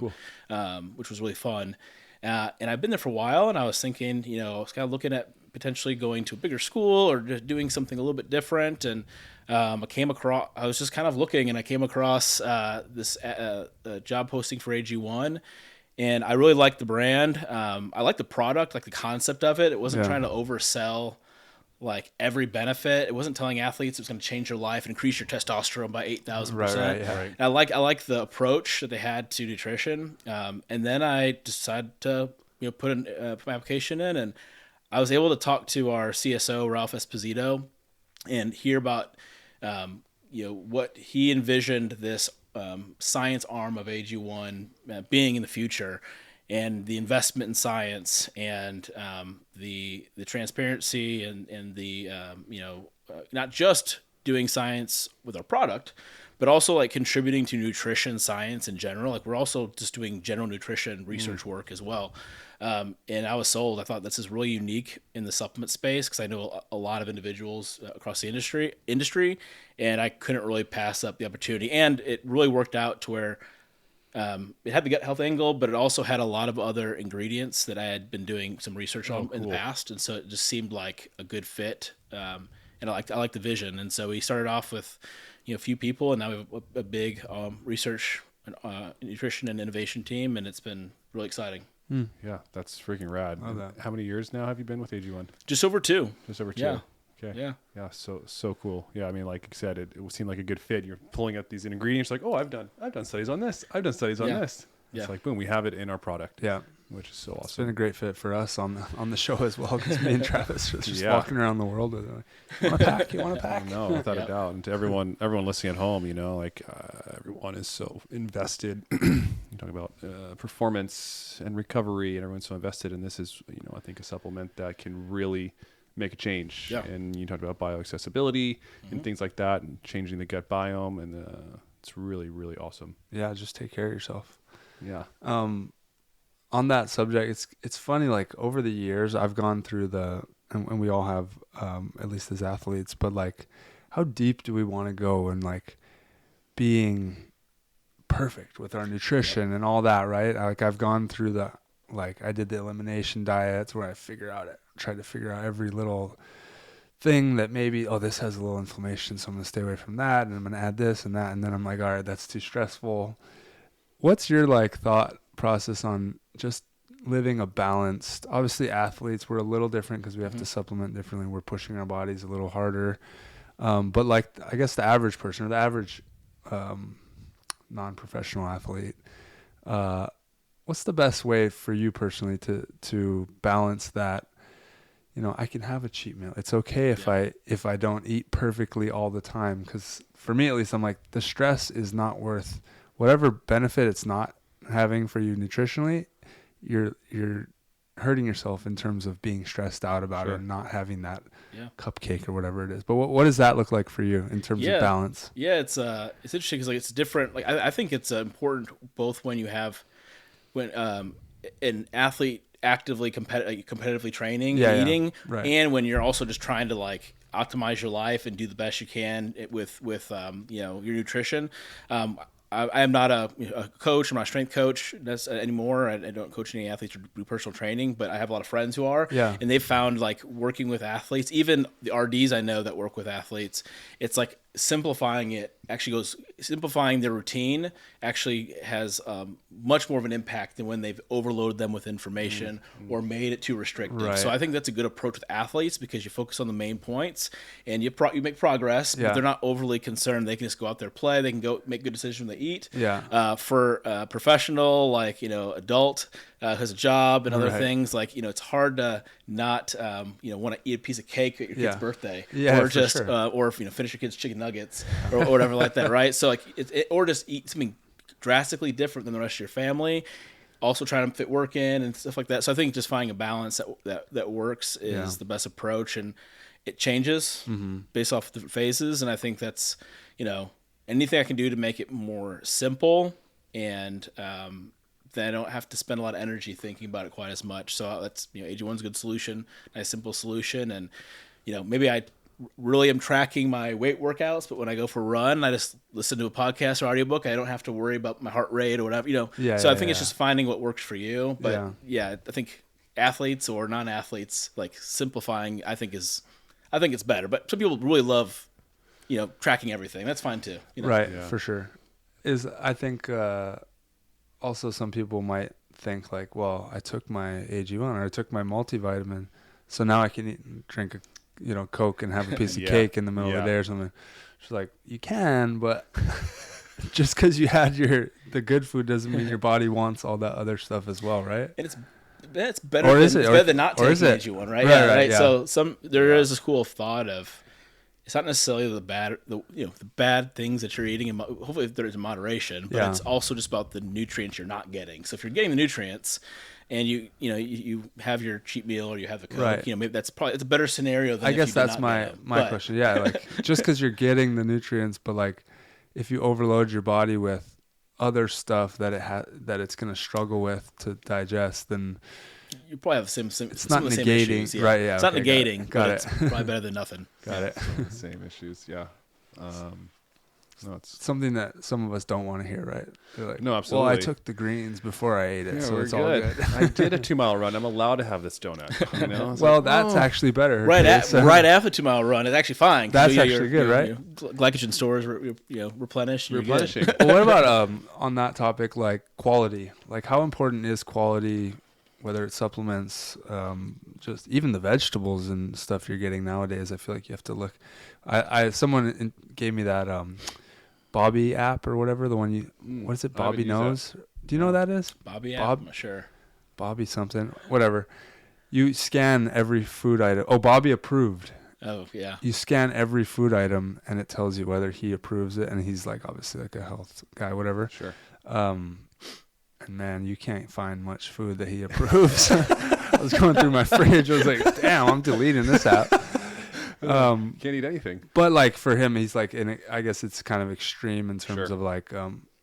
S3: which was really fun. And I've been there for a while, and I was thinking, I was kind of looking at potentially going to a bigger school or just doing something a little bit different. And I was just kind of looking, and I came across this job posting for AG1. And I really liked the brand. I liked the product, like the concept of it. It wasn't trying to oversell like every benefit. It wasn't telling athletes it was going to change your life and increase your testerone by 8,000%. Right. I like the approach that they had to nutrition. And then I decided to put my application in, and I was able to talk to our CSO Ralph Esposito and hear about what he envisioned this science arm of AG1 being in the future, and the investment in science, and the transparency, and the not just doing science with our product, but also like contributing to nutrition science in general. Like, we're also just doing general nutrition research work as well. And I was sold. I thought this is really unique in the supplement space, because I know a lot of individuals across the industry, and I couldn't really pass up the opportunity. And it really worked out to where it had the gut health angle, but it also had a lot of other ingredients that I had been doing some research on in the past, and so it just seemed like a good fit. And I like the vision, and so we started off with a few people, and now we have a big research, nutrition, and innovation team, and it's been really exciting.
S2: Yeah, that's freaking rad.
S1: Love that.
S2: How many years now have you been with AG1?
S3: Just over 2.
S2: Just over 2.
S3: Yeah.
S2: Okay.
S3: Yeah.
S2: So cool. Yeah. I mean, like you said, it seemed like a good fit. You're pulling up these ingredients like, oh, I've done studies on this. I've done studies on this. It's like, boom, we have it in our product.
S1: Yeah.
S2: Which is so awesome.
S1: It's been a great fit for us on the show as well, because me and Travis are just walking around the world with like, you want a pack?
S2: No, without a doubt. And to everyone listening at home, everyone is so invested. You talk about performance and recovery, and everyone's so invested. And this is, I think a supplement that can really make a change.
S3: Yeah.
S2: And you talked about bioaccessibility and things like that, and changing the gut biome, and it's really, really awesome.
S1: Yeah, just take care of yourself.
S2: Yeah.
S1: On that subject, it's funny, like over the years I've gone through and we all have, at least as athletes, but like how deep do we want to go and like being perfect with our nutrition and all that, right? Like I've gone through I did the elimination diets where I tried to figure out every little thing that maybe, this has a little inflammation, so I'm going to stay away from that, and I'm going to add this and that, and then I'm like, all right, that's too stressful. What's your like thought process on just living a balanced, obviously athletes, we're a little different because we have to supplement differently. We're pushing our bodies a little harder. But like, I guess the average person or the average non-professional athlete, what's the best way for you personally to balance that? I can have a cheat meal. It's okay if I don't eat perfectly all the time, because for me at least, I'm like, the stress is not worth whatever benefit it's not having for you nutritionally. You're hurting yourself in terms of being stressed out about it and not having that cupcake or whatever it is. But what does that look like for you in terms of balance?
S3: Yeah, it's interesting because like it's different. Like I think it's important both when an athlete actively competitively training and eating, and when you're also just trying to like optimize your life and do the best you can with your nutrition. I am not a coach. I'm not a strength coach anymore. I don't coach any athletes or do personal training, but I have a lot of friends who are.
S1: Yeah.
S3: And they've found like working with athletes, even the RDs I know that work with athletes, it's like simplifying their routine actually has much more of an impact than when they've overloaded them with information or made it too restrictive.
S1: Right.
S3: So I think that's a good approach with athletes because you focus on the main points and you make progress, but they're not overly concerned. They can just go out there, play. They can go make good decisions when they eat.
S1: Yeah.
S3: For professional, like, adult who has a job and other things, like, it's hard to not, want to eat a piece of cake at your kid's birthday, or just, or finish your kid's chicken nuggets or whatever like that, right? So like, or just eat something drastically different than the rest of your family. Also trying to fit work in and stuff like that. So I think just finding a balance that works is the best approach, and it changes based off different phases. And I think that's, anything I can do to make it more simple and, then I don't have to spend a lot of energy thinking about it quite as much. So that's, AG1's a good solution, nice simple solution. And, maybe I really am tracking my weight workouts, but when I go for a run, I just listen to a podcast or audiobook. I don't have to worry about my heart rate or whatever, So I think it's just finding what works for you. But I think athletes or non-athletes, like simplifying, I think it's better. But some people really love, tracking everything. That's fine too.
S1: Right. Yeah. For sure. I think, also some people might think like, well, I took my AG1 or I took my multivitamin, so now I can drink a Coke and have a piece of cake in the middle of the day or something. She's like, you can, but just because you had the good food doesn't mean your body wants all that other stuff as well, right?
S3: And it's better. It's better than not taking AG1, right? Right. Yeah. So there is a school of thought of, it's not necessarily the bad things that you're eating, and hopefully there's moderation, but it's also just about the nutrients you're not getting. So if you're getting the nutrients, and you have your cheat meal or you have the Coke, maybe it's a better scenario than
S1: I guess that's my question. Yeah, like just because you're getting the nutrients, but like if you overload your body with other stuff that it's going to struggle with to digest, then
S3: you probably have
S1: it's
S3: not
S1: negating,
S3: issues,
S1: right? Yeah,
S3: it's not negating,
S1: got
S3: but
S1: it.
S3: it's probably better than nothing.
S1: Got it.
S2: Same issues, yeah. No, it's
S1: something that some of us don't want to hear, right? They're like,
S2: No,
S1: well, I
S2: absolutely.
S1: took the greens before I ate it,
S2: Yeah,
S1: so
S2: we're
S1: it's all good.
S2: I did a 2-mile run. I'm allowed to have this donut. You know? It's
S1: Well,
S2: like,
S1: that's
S2: oh.
S1: actually better.
S3: Right
S1: okay?
S3: at
S1: So-
S3: right after 2-mile run, it's actually fine. 'cause,
S1: That's
S3: you know,
S1: actually good, right?
S3: Your glycogen stores, replenish. You're good.
S2: replenishing.
S1: Well, what about on that topic, like quality? Like, how important is quality? Whether it's supplements, just even the vegetables and stuff you're getting nowadays, I feel like you have to look. Someone gave me that Bobby app or whatever, the one what is it?
S2: I haven't
S1: Bobby
S2: used
S1: knows. Do you know what that is?
S3: Bobby,
S1: Bob-
S3: I'm not sure.
S1: Bobby something, whatever. You scan every food item. Oh, Bobby approved.
S3: Oh yeah.
S1: You scan every food item and it tells you whether he approves it, and he's like obviously like a health guy, whatever.
S2: Sure.
S1: And man, you can't find much food that he approves. I was going through my fridge. I was like, damn, I'm deleting this app.
S2: Can't eat anything.
S1: But like for him, he's like, I guess it's kind of extreme in terms
S2: Sure.
S1: of like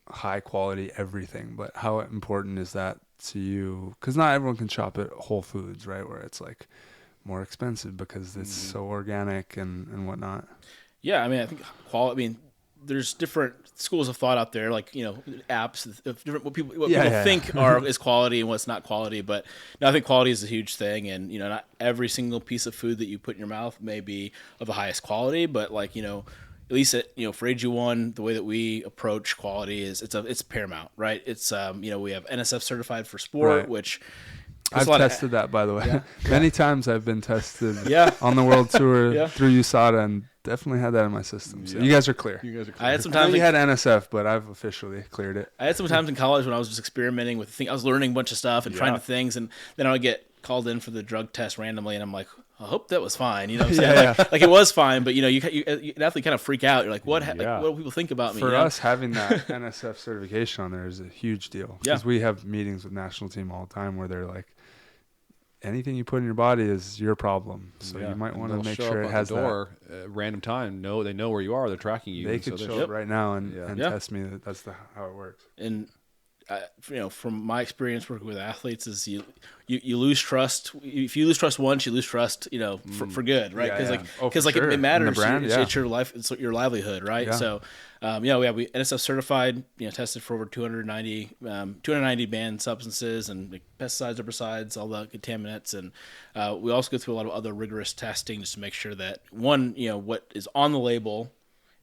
S1: high quality everything. But how important is that to you? Because not everyone can shop at Whole Foods, right? Where it's like more expensive because it's so organic and whatnot.
S3: Yeah, I mean, I think quality. I mean, there's different schools of thought out there, like apps of different what people think is quality and what's not quality. But no, I think quality is a huge thing, and not every single piece of food that you put in your mouth may be of the highest quality. But like at least for AG1, the way that we approach quality is it's paramount, right? It's we have NSF certified for sport,
S1: Right.
S3: which
S1: I've tested that, by the way.
S3: Yeah.
S1: Many times I've been tested
S3: Yeah.
S1: on the world tour
S3: Yeah.
S1: through USADA and definitely had that in my system. So
S2: Yeah.
S1: you guys are clear.
S2: You guys are
S3: I had
S2: clear.
S3: some
S1: I know
S3: times
S1: you had NSF, but I've officially cleared it.
S3: I had some times in college when I was just experimenting with things. I was learning a bunch of stuff and trying
S2: Yeah.
S3: to things, and then I would get called in for the drug test randomly, and I'm like, I hope that was fine. You know what I'm saying?
S1: Yeah.
S3: Like it was fine, but you definitely kind of freak out. You're like, what?
S2: Yeah.
S3: What do people think about me?
S1: For
S3: you know?
S1: us, having that NSF certification on there is a huge deal.
S3: Yeah.
S1: Because we have meetings with national team all the time where they're like, anything you put in your body is your problem. So
S2: Yeah.
S1: you might
S2: And
S1: want to
S2: they'll
S1: make
S2: show
S1: sure
S2: up
S1: it
S2: on
S1: has
S2: the door at random time. They know where you are. They're tracking
S1: that.
S2: you.
S1: They
S2: and
S1: could
S2: so
S1: show
S2: they're-
S1: up right now and
S3: Yeah.
S1: test me that that's how it works.
S3: And from my experience working with athletes, is you lose trust. If you lose trust once, you lose trust. For good, right?
S1: Yeah,
S3: Because
S1: yeah. Oh, for
S3: like
S1: sure.
S3: it
S1: In the
S3: matters.
S1: brand,
S3: it's,
S1: yeah.
S3: it's your life. It's your livelihood, right?
S1: Yeah.
S3: So, we NSF certified. Tested for over 290 banned substances and like pesticides, herbicides, all the contaminants, and we also go through a lot of other rigorous testing just to make sure that what is on the label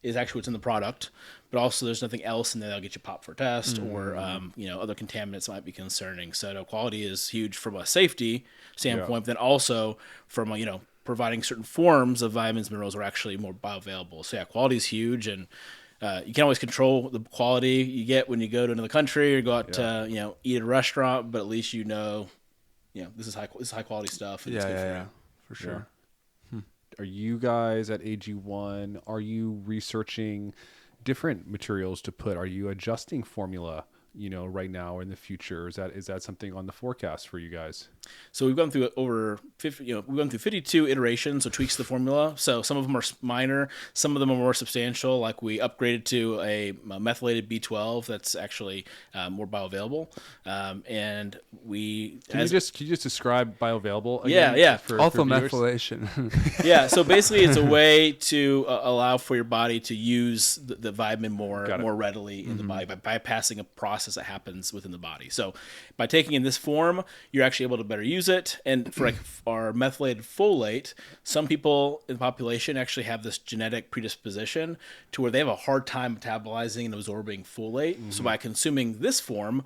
S3: is actually what's in the product, but also there's nothing else in there that'll get you popped for a test or other contaminants might be concerning. So quality is huge from a safety standpoint, but then also from providing certain forms of vitamins, minerals are actually more bioavailable. So quality is huge, and you can't always control the quality you get when you go to another country or go out to eat at a restaurant, but at least this is high quality stuff. And it's good for you.
S1: For sure.
S2: Are you guys at AG1? Are you researching different materials to put? Are you adjusting formula, right now or in the future? Is that something on the forecast for you guys?
S3: So we've gone through over 50, we've gone through 52 iterations, so tweaks to the formula. So some of them are minor, some of them are more substantial. Like we upgraded to a methylated B12 that's actually more bioavailable, and we
S2: Can you just describe bioavailable again?
S3: Yeah.
S2: For
S1: Also
S2: viewers?
S1: methylation.
S3: Yeah, so basically it's a way to allow for your body to use the vitamin more readily in the body by bypassing a process that happens within the body. So by taking in this form, you're actually able to better use it. And for our methylated folate, some people in the population actually have this genetic predisposition to where they have a hard time metabolizing and absorbing folate. So by consuming this form,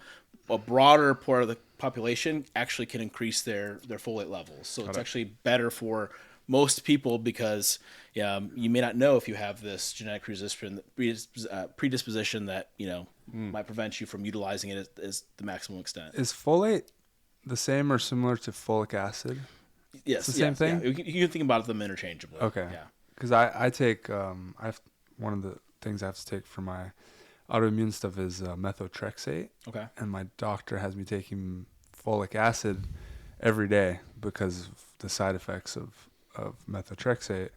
S3: a broader part of the population actually can increase their folate levels. So it's actually better for most people because you may not know if you have this genetic predisposition that might prevent you from utilizing it as the maximum extent.
S1: Is folate the same or similar to folic acid?
S3: Yes,
S1: it's the same thing.
S3: Yeah. You can think about them interchangeably.
S1: Okay.
S3: Yeah.
S1: Because I take one of the things I have to take for my autoimmune stuff is methotrexate.
S3: Okay.
S1: And my doctor has me taking folic acid every day because of the side effects of methotrexate.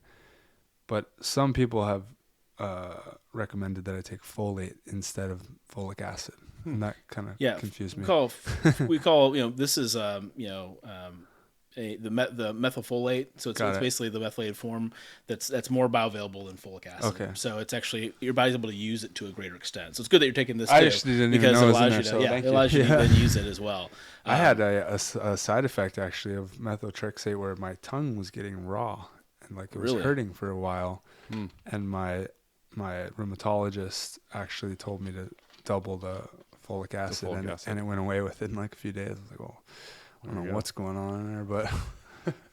S1: But some people have recommended that I take folate instead of folic acid. And that kind of confused me.
S3: We call this is the methylfolate, so it's basically the methylated form that's more bioavailable than folic acid.
S1: Okay.
S3: So it's actually your body's able to use it to a greater extent. So it's good that you're taking this.
S1: I actually didn't even know it was in there, so
S3: it allows you to then use it as well.
S1: I had a side effect actually of methotrexate where my tongue was getting raw and like it was hurting for a while, and my rheumatologist actually told me to double the folic acid, and it went away within like a few days. I was like, well, I don't know what's going on in there, but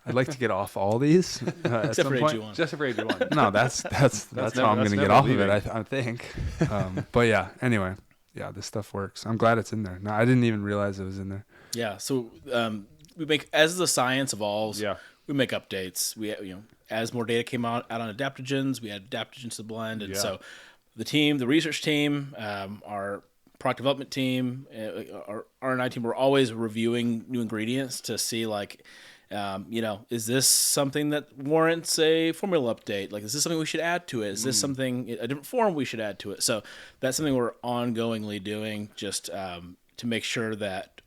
S1: I'd like to get off all these.
S3: Except for AG1.
S2: Just for AG1.
S1: No, that's how I'm going to get off of it, I think. But yeah, anyway, yeah, this stuff works. I'm glad it's in there. No, I didn't even realize it was in there.
S3: Yeah, so we make, as the science evolves, we make updates. We, as more data came out on adaptogens, we add adaptogens to the blend. And so the research team, our product development team, our R&I team, we're always reviewing new ingredients to see like, is this something that warrants a formula update? Like, is this something we should add to it? Is this something, a different form we should add to it? So that's something we're ongoingly doing just to make sure that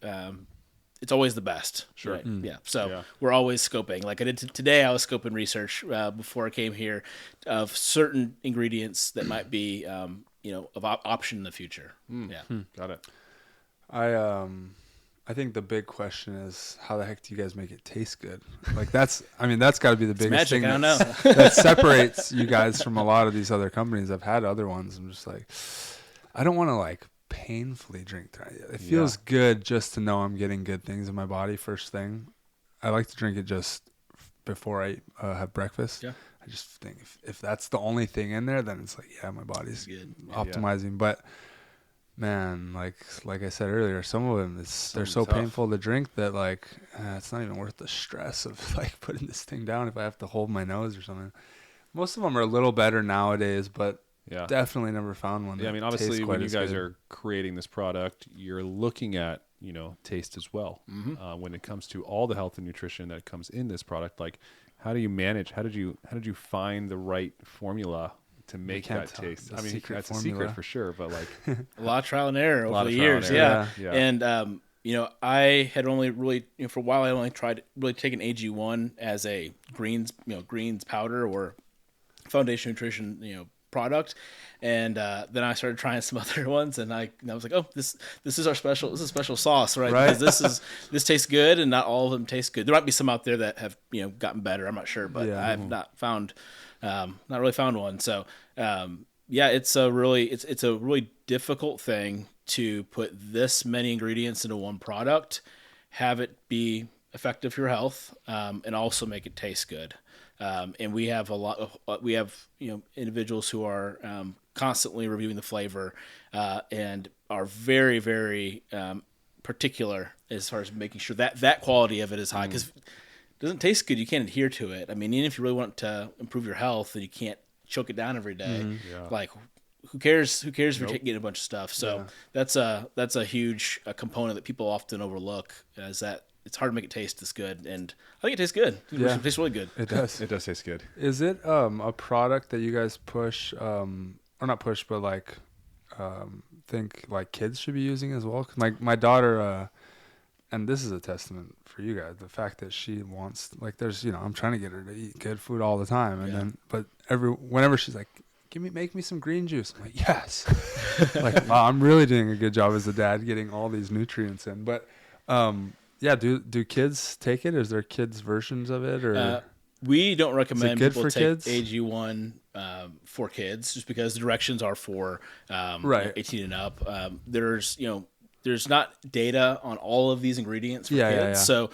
S3: it's always the best.
S2: Sure.
S3: Right? Yeah. So we're always scoping. Like I did today, I was scoping research before I came here of certain ingredients that might be, of option in the future.
S2: Got it.
S1: I think the big question is how the heck do you guys make it taste good? Like that's got to be the biggest thing.
S3: I don't know.
S1: That separates you guys from a lot of these other companies. I've had other ones. I'm just like, I don't want to like painfully drink that. It feels good just to know I'm getting good things in my body first thing. I like to drink it just before I have breakfast. Yeah. I just think if that's the only thing in there, then it's like, my body's good. Optimizing. Yeah. But man, like I said earlier, some of them they're so tough. Painful to drink that like it's not even worth the stress of like putting this thing down if I have to hold my nose or something. Most of them are a little better nowadays, but definitely never found one.
S2: Yeah, I mean, obviously, when you guys are creating this product, you're looking at taste as well. When it comes to all the health and nutrition that comes in this product, like how do you manage? How did you find the right formula to make that taste? I mean, that's a secret for sure, but like
S3: a lot of trial and error over the years. Yeah. And I had only really for a while I only tried really taking AG1 as a greens powder or foundation nutrition product, and then I started trying some other ones, and I was like, oh, this is our special. This is a special sauce, right? Because this tastes good, and not all of them taste good. There might be some out there that have gotten better. I'm not sure, but I've not really found one. So it's a really difficult thing to put this many ingredients into one product, have it be effective for your health, and also make it taste good. And we have individuals who are constantly reviewing the flavor and are very, very particular as far as making sure that quality of it is high. Because if it doesn't taste good, you can't adhere to it. I mean, even if you really want to improve your health, and you can't choke it down every day, like who cares? Who cares if you're getting a bunch of stuff? So that's a huge component that people often overlook, is that it's hard to make it taste this good, and I think it tastes good. It tastes really good.
S1: It does.
S2: It does taste good.
S1: Is it a product that you guys push, or not push, but like think like kids should be using as well? 'Cause my daughter, and this is a testament for you guys, the fact that she wants, like, there's I'm trying to get her to eat good food all the time, and then but whenever she's like, make me some green juice, I'm like, yes. Like, wow, I'm really doing a good job as a dad getting all these nutrients in, but. Do kids take it? Is there kids versions of it, or
S3: we don't recommend people take
S1: kids?
S3: AG1 for kids, just because the directions are for 18 and up. There's not data on all of these ingredients for kids, so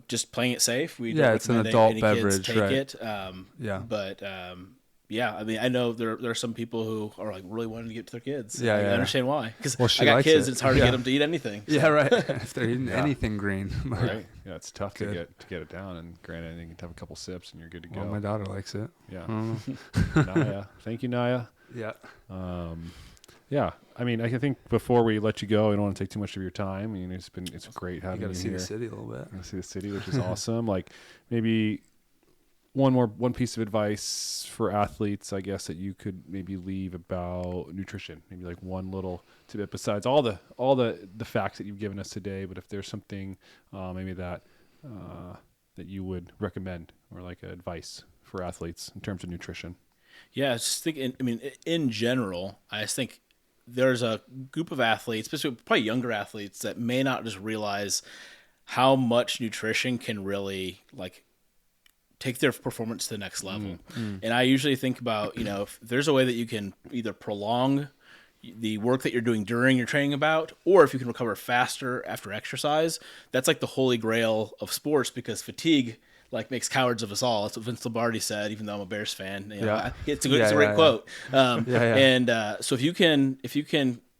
S3: just playing it safe. We don't
S1: it's an
S3: recommend
S1: adult
S3: any
S1: beverage,
S3: kids take it. But I mean, I know there are some people who are like really wanting to get to their kids. I understand why, because I got kids, and it's hard to get them to eat anything. So.
S1: Yeah, right. If they're eating anything green,
S2: right? Yeah, it's tough to get it down. And granted, you can have a couple sips, and you're good to go.
S1: Well, my daughter likes it.
S2: Yeah. Naya, thank you, Naya.
S1: Yeah.
S2: I mean, I think before we let you go, I don't want to take too much of your time. I mean, it's great having you here.
S1: You got to see the city a little bit.
S2: You got to see the city, which is awesome. Like maybe. One piece of advice for athletes, I guess, that you could maybe leave about nutrition. Maybe like one little tidbit besides all the facts that you've given us today. But if there's something maybe that that you would recommend or like advice for athletes in terms of nutrition?
S3: Yeah, I just think, in general, I just think there's a group of athletes, especially probably younger athletes, that may not just realize how much nutrition can really like take their performance to the next level. And I usually think about, if there's a way that you can either prolong the work that you're doing during your training bout, or if you can recover faster after exercise, that's like the holy grail of sports, because fatigue like makes cowards of us all. That's what Vince Lombardi said, even though I'm a Bears fan. It's a great quote. And so if you can,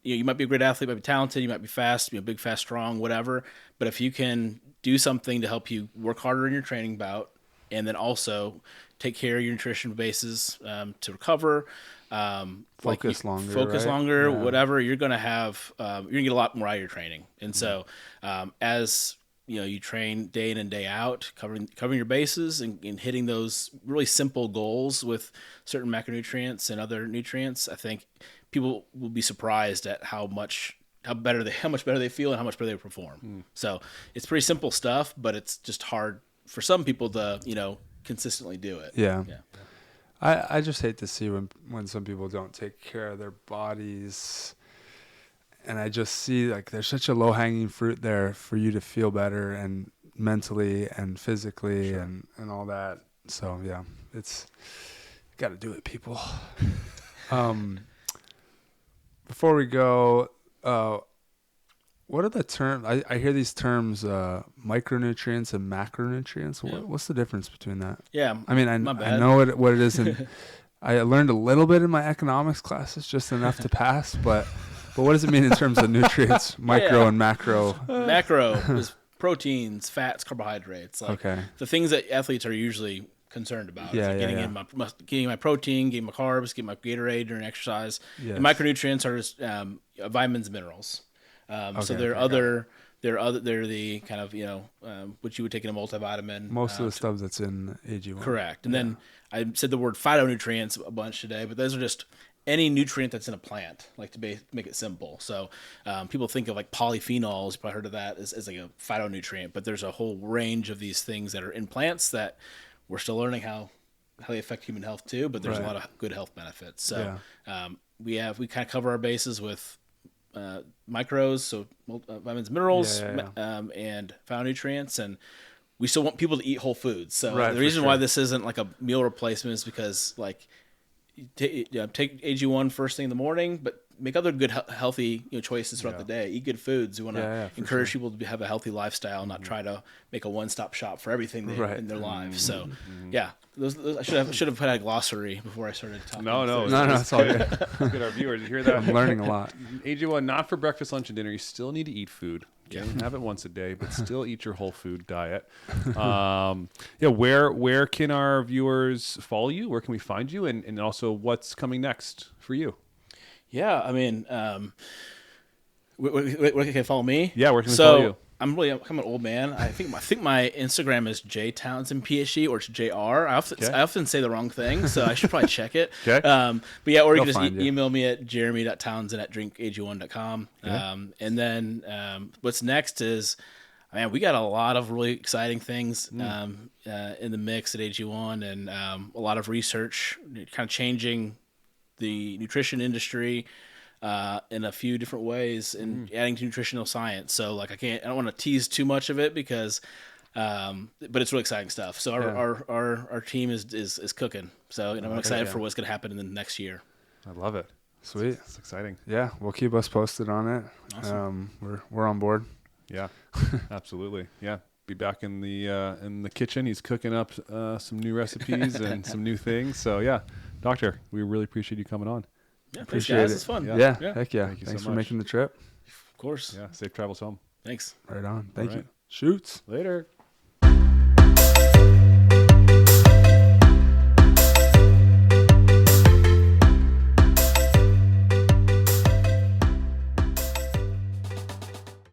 S3: you might be a great athlete, you might be talented, you might be fast, big, fast, strong, whatever. But if you can do something to help you work harder in your training bout, and then also take care of your nutrition bases to recover,
S1: focus longer,
S3: longer, whatever, you're going to have, you're going to get a lot more out of your training. And so as you train day in and day out, covering your bases and hitting those really simple goals with certain macronutrients and other nutrients, I think people will be surprised at how much better they feel and how much better they perform. So it's pretty simple stuff, but it's just hard for some people to, consistently do it.
S1: Yeah. I just hate to see when some people don't take care of their bodies. And I just see like there's such a low hanging fruit there for you to feel better and mentally and physically and all that. So yeah, it's got to do it, people. Before we go, what are the terms? I hear these terms, micronutrients and macronutrients. What's the difference between that?
S3: Yeah,
S1: I mean, I know what it is, and I learned a little bit in my economics classes, just enough to pass. But what does it mean in terms of nutrients, micro and macro?
S3: Macro is proteins, fats, carbohydrates. Like the things that athletes are usually concerned about. Getting my protein, getting my carbs, getting my Gatorade during exercise. Yes. And micronutrients are just vitamins and minerals. So they're the kind of, what you would take in a multivitamin.
S1: Most of the stuff that's in AG1.
S3: Correct. And then I said the word phytonutrients a bunch today, but those are just any nutrient that's in a plant, like to make it simple. So people think of like polyphenols, you probably heard of that as like a phytonutrient, but there's a whole range of these things that are in plants that we're still learning how they affect human health too, but there's a lot of good health benefits. So we kind of cover our bases with micros, so vitamins, minerals, and phytonutrients, and we still want people to eat whole foods. So the reason why this isn't like a meal replacement is because like take AG1 first thing in the morning, but make other good healthy choices throughout the day. Eat good foods. We want to encourage people to have a healthy lifestyle, not try to make a one-stop shop for everything in their lives. So those I should have put out a glossary before I started talking.
S2: No,
S1: it's all good.
S2: Look at our viewers. You hear that?
S1: I'm learning a lot.
S2: AG1, not for breakfast, lunch, and dinner. You still need to eat food. Have it once a day, but still eat your whole food diet. Where can our viewers follow you? Where can we find you? And also what's coming next for you?
S3: Yeah, I mean, where can they follow me?
S2: Yeah, where can they follow you?
S3: I'm an old man. I think my Instagram is Townsend PhD, or it's JR. I often say the wrong thing, so I should probably check it.
S2: Okay.
S3: But yeah, or you can just email me at jeremy.townsend@drinkag1.com. And then what's next is, man, we got a lot of really exciting things in the mix at AG1, and a lot of research, kind of changing the nutrition industry in a few different ways, and adding to nutritional science. So like I don't want to tease too much of it because but it's really exciting stuff. So our team is cooking. So I'm excited for what's going to happen in the next year.
S2: I love it.
S1: Sweet.
S2: It's exciting.
S1: Yeah, well, keep us posted on it.
S3: Awesome.
S1: We're on board.
S2: Yeah. Absolutely. Yeah. Be back in the kitchen. He's cooking up some new recipes and some new things. So yeah, Doctor, we really appreciate you coming on.
S3: Yeah, appreciate it. It's fun.
S1: Yeah. Heck yeah. Thanks for making the trip.
S3: Of course.
S2: Yeah. Safe travels home.
S3: Thanks.
S1: Right on. Thank you. Shoots.
S2: Later.